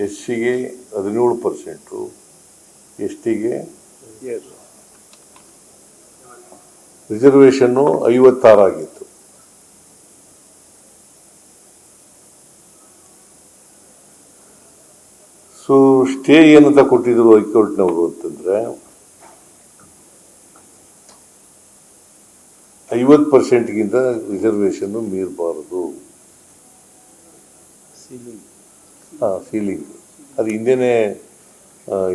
S ಸಿಗೆ 17%, S ಟಿಗೆ reservation 56 ಆಗಿತ್ತು. ಸೊ ಸ್ಟೇ ಏನಂತ ಕೊಟ್ಟಿದ್ರು ಹೈಕೋರ್ಟ್ನವರು ಅಂತಂದ್ರೆ 50%ಗಿಂತ ರಿಸರ್ವೇಷನ್ನು ಮೀರಬಾರದು. ಸೀಲಿಂಗ್ ಅದು ಹಿಂದೆನೇ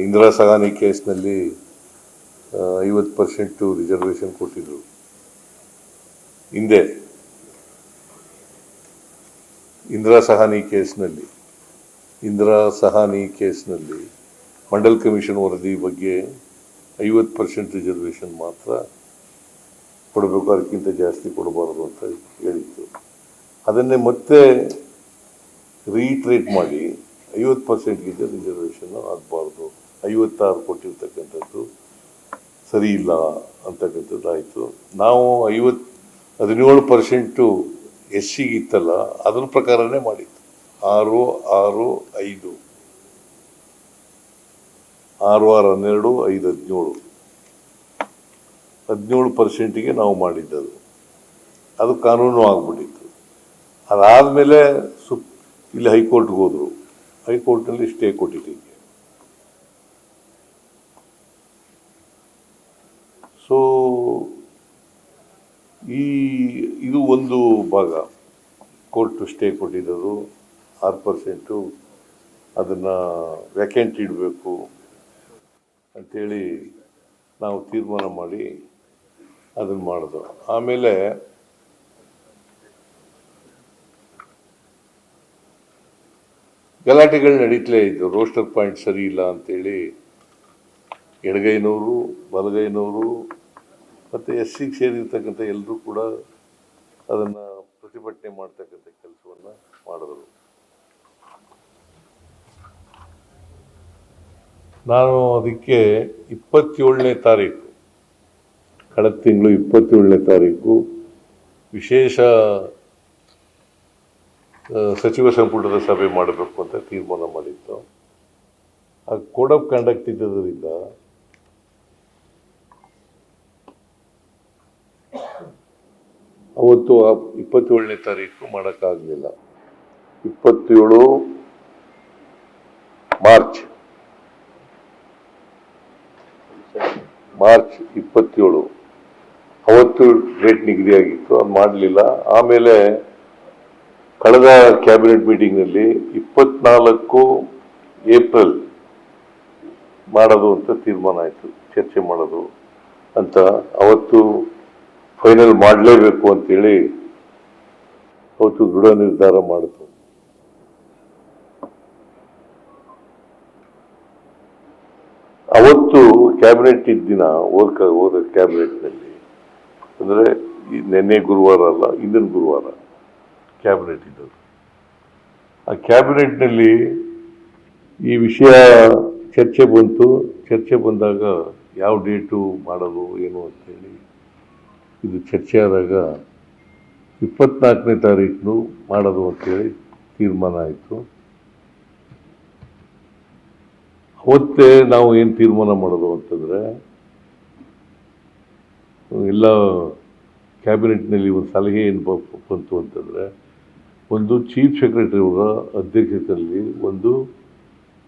ಇಂದಿರಾ ಸಹಾನಿ ಕೇಸ್ನಲ್ಲಿ 50% ರಿಸರ್ವೇಷನ್ ಕೊಟ್ಟಿದ್ರು. ಹಿಂದೆ ಇಂದಿರಾ ಸಹಾನಿ ಕೇಸ್ನಲ್ಲಿ ಮಂಡಲ್ ಕಮಿಷನ್ ವರದಿ ಬಗ್ಗೆ 50% ರಿಸರ್ವೇಷನ್ ಮಾತ್ರ ಕೊಡಬೇಕು, ಅದಕ್ಕಿಂತ ಜಾಸ್ತಿ ಕೊಡಬಾರದು ಅಂತ ಹೇಳಿತ್ತು. ಅದನ್ನೇ ಮತ್ತೆ ರೀಟ್ರೇಟ್ ಮಾಡಿ 50%ಗಿಂತ ರಿಸರ್ವೇಷನ್ ಆಗಬಾರ್ದು, 56 ಕೊಟ್ಟಿರ್ತಕ್ಕಂಥದ್ದು ಸರಿ ಇಲ್ಲ ಅಂತಕ್ಕಂಥದ್ದು ಆಯಿತು. ನಾವು 17% ಎಸ್ ಸಿಗಿತ್ತಲ್ಲ, ಅದ್ರ ಪ್ರಕಾರನೇ ಮಾಡಿತ್ತು. 6, 6, 5, 6, 6, 12, 5, 17%ಗೆ ನಾವು ಮಾಡಿದ್ದದು. ಅದು ಕಾನೂನು ಆಗ್ಬಿಟ್ಟಿತ್ತು. ಅದಾದಮೇಲೆ ಇಲ್ಲಿ ಹೈಕೋರ್ಟ್ಗೆ ಹೋದರು. ಹೈಕೋರ್ಟ್ನಲ್ಲಿ ಸ್ಟೇ ಕೊಟ್ಟಿದ್ದೀವಿ. ಸೊ ಇದು ಒಂದು ಭಾಗ. ಕೋರ್ಟು ಸ್ಟೇ ಕೊಟ್ಟಿದ್ದು 6%, ಅದನ್ನು ವ್ಯಾಕೆಂಟ್ ಇಡಬೇಕು ಅಂಥೇಳಿ ನಾವು ತೀರ್ಮಾನ ಮಾಡಿ ಅದನ್ನು ಮಾಡಿದ್ರು. ಆಮೇಲೆ ಗಲಾಟೆಗಳು ನಡೀತಲೇ ಇದ್ದು. ರೋಸ್ಟರ್ ಪಾಯಿಂಟ್ ಸರಿ ಇಲ್ಲ ಅಂತೇಳಿ ಎಡಗೈನವರು, ಬಲಗೈನವರು ಮತ್ತು ಎಸ್ ಸಿಗೆ ಸೇರಿರ್ತಕ್ಕಂಥ ಎಲ್ಲರೂ ಕೂಡ ಅದನ್ನು ಪ್ರತಿಭಟನೆ ಮಾಡ್ತಕ್ಕಂಥ ಕೆಲಸವನ್ನು ಮಾಡಿದ್ರು. ನಾನು ಅದಕ್ಕೆ 27ನೇ ತಾರೀಕು, ಕಳೆದ ತಿಂಗಳು 27ನೇ ತಾರೀಕು ವಿಶೇಷ ಸಚಿವ ಸಂಪುಟದ ಸಭೆ ಮಾಡಬೇಕು ಅಂತ ತೀರ್ಮಾನ ಮಾಡಿತ್ತು. ಆ ಕೋಡ್ ಆಫ್ ಕಂಡಕ್ಟ್ ಇದ್ದದರಿಂದ ಅವತ್ತು 27ನೇ ತಾರೀಕು ಮಾಡೋಕ್ಕಾಗಲಿಲ್ಲ. 27 ಮಾರ್ಚ್ 27 ಅವತ್ತು ಡೇಟ್ ನಿಗದಿಯಾಗಿತ್ತು, ಅದು ಮಾಡಲಿಲ್ಲ. ಆಮೇಲೆ ಕಳೆದ ಕ್ಯಾಬಿನೆಟ್ ಮೀಟಿಂಗ್ನಲ್ಲಿ 24 ಏಪ್ರಿಲ್ ಮಾಡೋದು ಅಂತ ತೀರ್ಮಾನ ಆಯಿತು, ಚರ್ಚೆ ಮಾಡೋದು ಅಂತ. ಅವತ್ತು ಫೈನಲ್ ಮಾಡಲೇಬೇಕು ಅಂತೇಳಿ ಅವತ್ತು ದೃಢ ನಿರ್ಧಾರ ಮಾಡಿತು. ಅವತ್ತು ಕ್ಯಾಬಿನೆಟ್ ಇದ್ದ ದಿನ ಹೋದ ಕ್ಯಾಬಿನೆಟ್ನಲ್ಲಿ, ಅಂದರೆ ನಿನ್ನೆ ಗುರುವಾರ ಅಲ್ಲ, ಇಂದಿನ ಗುರುವಾರ ಕ್ಯಾಬಿನೆಟ್ ಇದ್ದದ್ದು. ಆ ಕ್ಯಾಬಿನೆಟ್ನಲ್ಲಿ ಈ ವಿಷಯ ಚರ್ಚೆ ಬಂತು. ಚರ್ಚೆ ಬಂದಾಗ ಯಾವ ಡೇಟು ಮಾಡೋದು ಏನು ಅಂತೇಳಿ ಇದು ಚರ್ಚೆ ಆದಾಗ 24ನೇ ತಾರೀಕು ಮಾಡೋದು ಅಂತೇಳಿ ತೀರ್ಮಾನ ಆಯಿತು. ಅವತ್ತೇ ನಾವು ಏನು ತೀರ್ಮಾನ ಮಾಡೋದು ಅಂತಂದರೆ, ಎಲ್ಲ ಕ್ಯಾಬಿನೆಟ್ನಲ್ಲಿ ಒಂದು ಸಲಹೆ ಏನು ಬಂತು ಅಂತಂದರೆ, ಒಂದು ಚೀಫ್ ಸೆಕ್ರೆಟರಿ ಅವರ ಅಧ್ಯಕ್ಷತೆಯಲ್ಲಿ ಒಂದು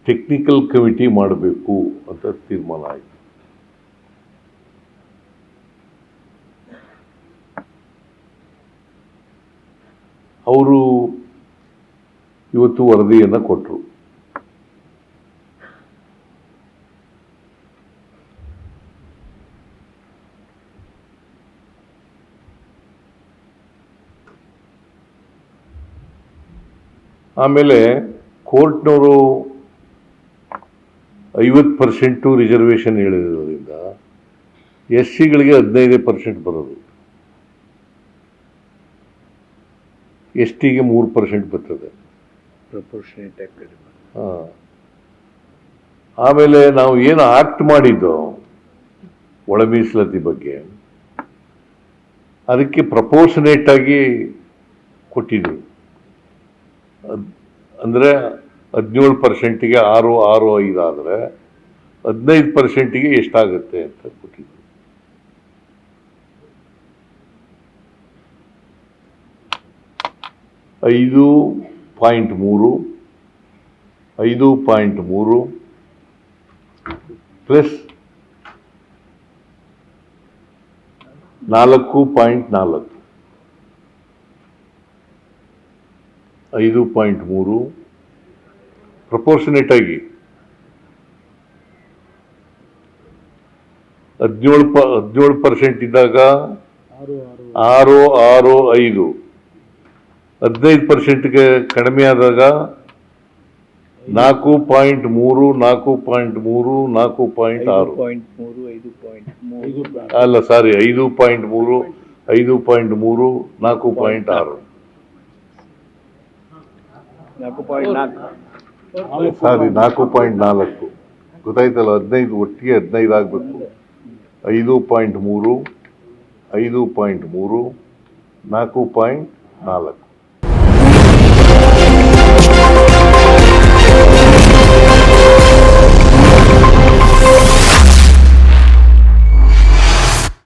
ಟೆಕ್ನಿಕಲ್ ಕಮಿಟಿ ಮಾಡಬೇಕು ಅಂತ ತೀರ್ಮಾನ ಆಯಿತು. ಅವರು ಇವತ್ತು ವರದಿಯನ್ನು ಕೊಟ್ಟರು. ಆಮೇಲೆ ಕೋರ್ಟ್ನವರು 50% ರಿಸರ್ವೇಷನ್ ಹೇಳಿರೋದ್ರಿಂದ ಎಸ್ ಸಿಗಳಿಗೆ 15% ಬರೋದು, ಎಸ್ ಟಿಗೆ 3% ಬರ್ತದೆ. ಆಮೇಲೆ ನಾವು ಏನು ಆಕ್ಟ್ ಮಾಡಿದ್ದೋ ಒಳ ಮೀಸಲಾತಿ ಬಗ್ಗೆ, ಅದಕ್ಕೆ ಪ್ರಪೋರ್ಷನೇಟ್ ಆಗಿ ಕೊಟ್ಟಿದ್ವಿ. ಅಂದರೆ 17%ಗೆ 6.65 ಆದರೆ 15%ಗೆ ಎಷ್ಟಾಗುತ್ತೆ ಅಂತ ಕೊಟ್ಟಿದ್ದು. 5.3 ಪ್ಲಸ್ 4.4 5.3 ಪ್ರಪೋರ್ಷನೇಟ್ ಆಗಿ 17% ಇದ್ದಾಗ 6.65 15%ಗೆ ಕಡಿಮೆ ಆದಾಗ 4.3 4.6 ಅಲ್ಲ ಸಾರಿ 5.3 4.6 ಸಾರಿ 4.4 ಗೊತ್ತಾಯ್ತಲ್ಲ. 15 ಒಟ್ಟಿಗೆ 15 ಆಗಬೇಕು. 5.3 4.4